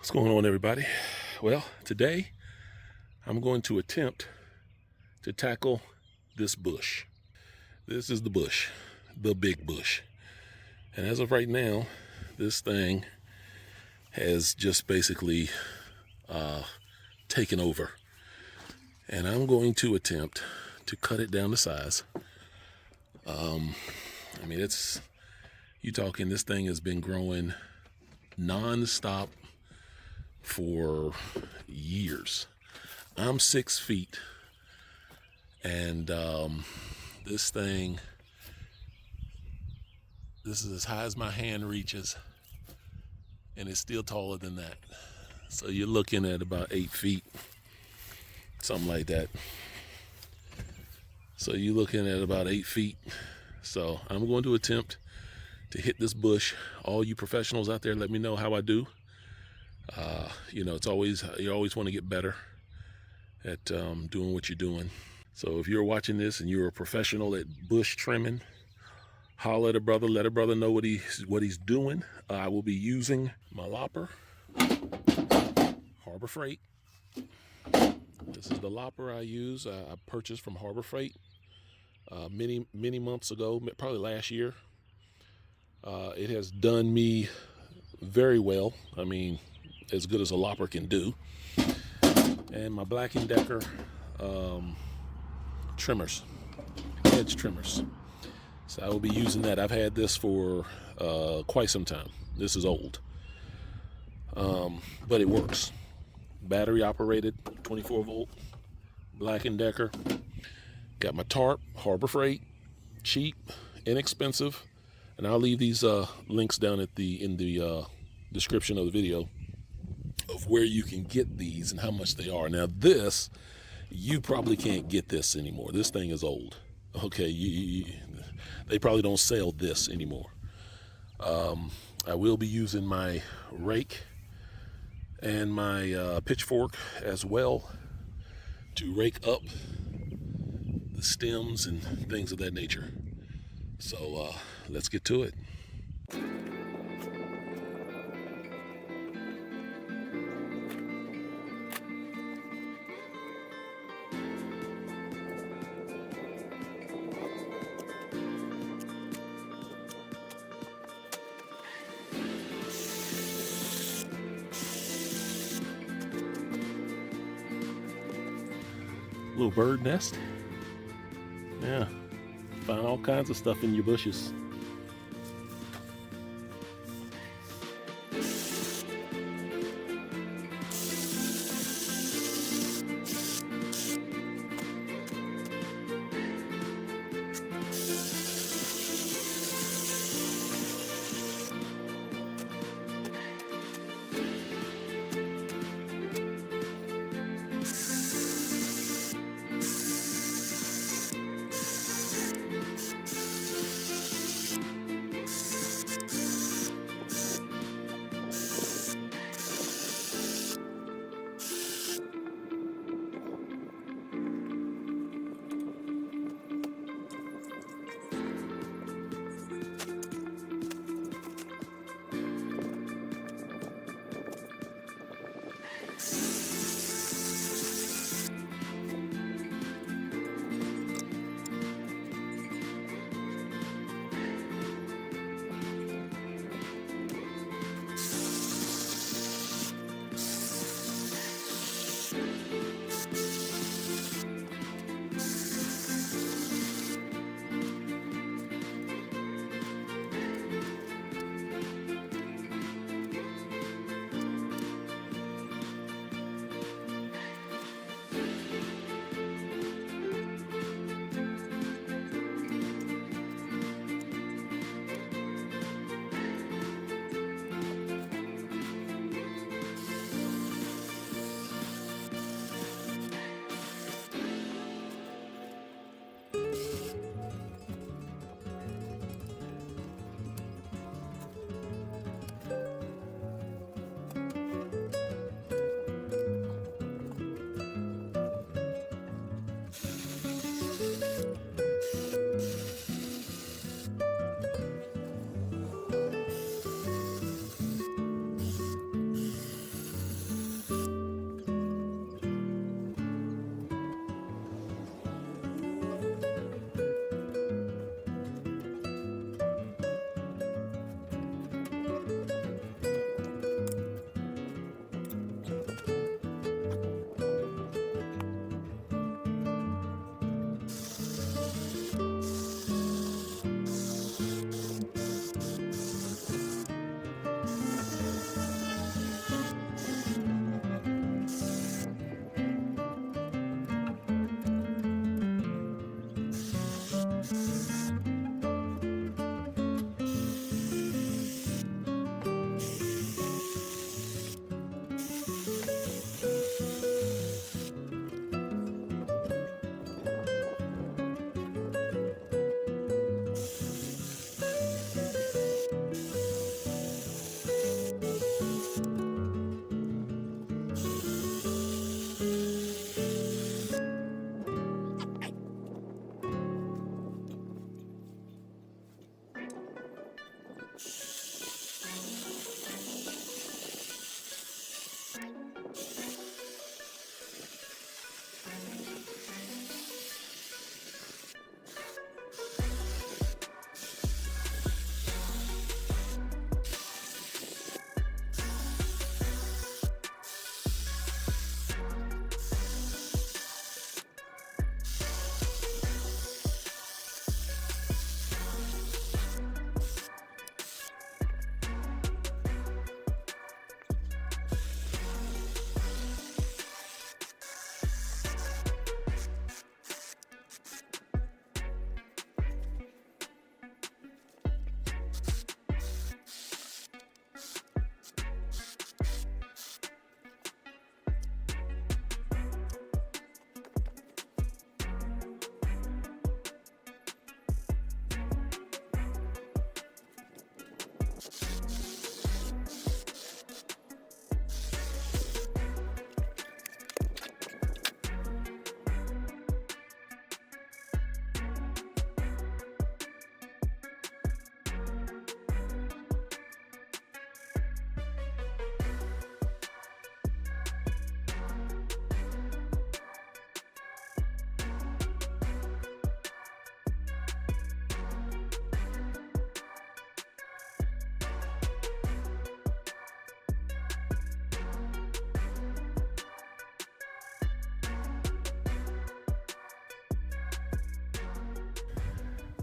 What's going on, everybody? Well, today I'm going to attempt to tackle this bush. This is the bush, the big bush. And as of right now, this thing has just basically taken over. And I'm going to attempt to cut it down to size. You talking, this thing has been growing non-stop for years. I'm 6 feet, and this is as high as my hand reaches, and it's still taller than that. So you're looking at about 8 feet, something like that. So you're looking at about 8 feet. So I'm going to attempt to hit this bush. All you professionals out there, let me know how I do. You always want to get better at doing what you're doing. So if you're watching this and you're a professional at bush trimming, holler at a brother, let a brother know what he's doing. I will be using my lopper, Harbor Freight. This is the lopper I use. I purchased from Harbor Freight many months ago, probably last year. It has done me very well. I mean, as good as a lopper can do. And my Black & Decker trimmers, edge trimmers. So I will be using that. I've had this for quite some time. This is old, but it works. Battery operated, 24 volt, Black & Decker. Got my tarp, Harbor Freight, cheap, inexpensive. And I'll leave these links down in the description of the video of where you can get these and how much they are. Now this, you probably can't get this anymore. This thing is old. Okay, they probably don't sell this anymore. I will be using my rake and my pitchfork as well to rake up the stems and things of that nature. So let's get to it. Little bird nest. Yeah, find all kinds of stuff in your bushes.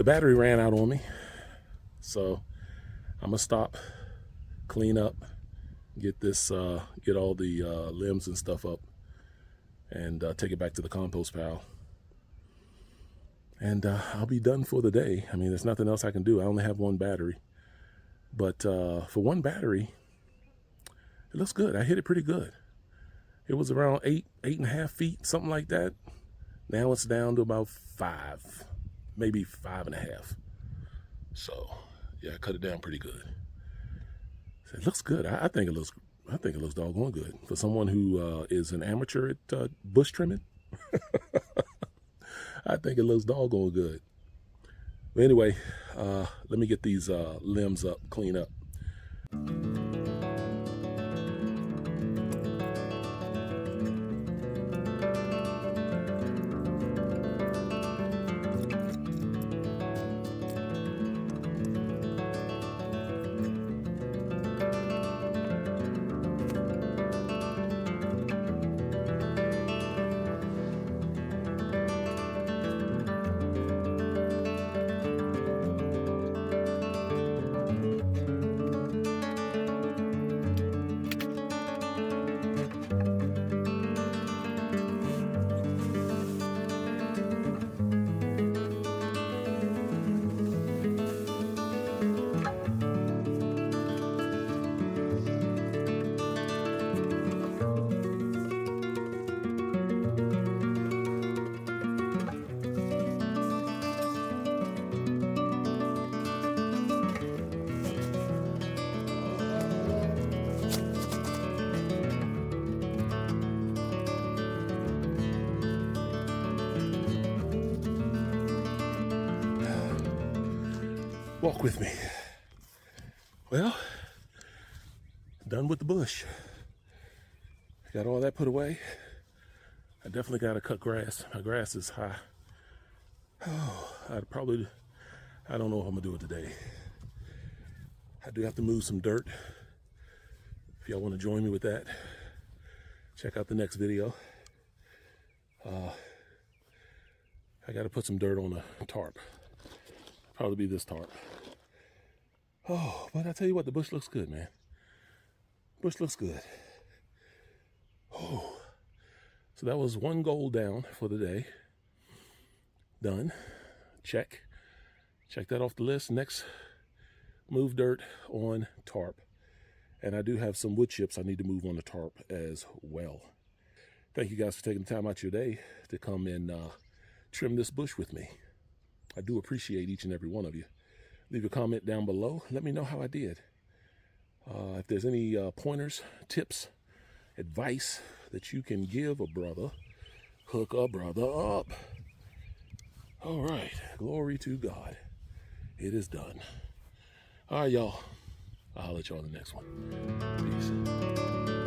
the battery ran out on me. So I'm gonna stop, clean up, get all the limbs and stuff up, and take it back to the compost pile. And I'll be done for the day. I mean, there's nothing else I can do. I only have one battery. But for one battery, it looks good. I hit it pretty good. It was around 8.5 feet, something like that. Now it's down to about 5, maybe 5.5. So yeah, I cut it down pretty good. It looks good. I think it looks doggone good for someone who is an amateur at bush trimming. I think it looks doggone good. But anyway, let me get these limbs up, clean up. Walk with me. Well, done with the bush. Got all that put away. I definitely got to cut grass. My grass is high. Oh, I don't know if I'm gonna do it today. I do have to move some dirt. If y'all want to join me with that, check out the next video. I got to put some dirt on a tarp. Probably be this tarp. Oh, but I tell you what, the bush looks good, man. Bush looks good. Oh, so that was one goal down for the day. Done. Check that off the list. Next, move dirt on tarp. And I do have some wood chips I need to move on the tarp as well. Thank you guys for taking the time out of your day to come and trim this bush with me. I do appreciate each and every one of you. Leave a comment down below. Let me know how I did. If there's any pointers, tips, advice that you can give a brother, hook a brother up. All right. Glory to God. It is done. All right, y'all. I'll let y'all on the next one. Peace.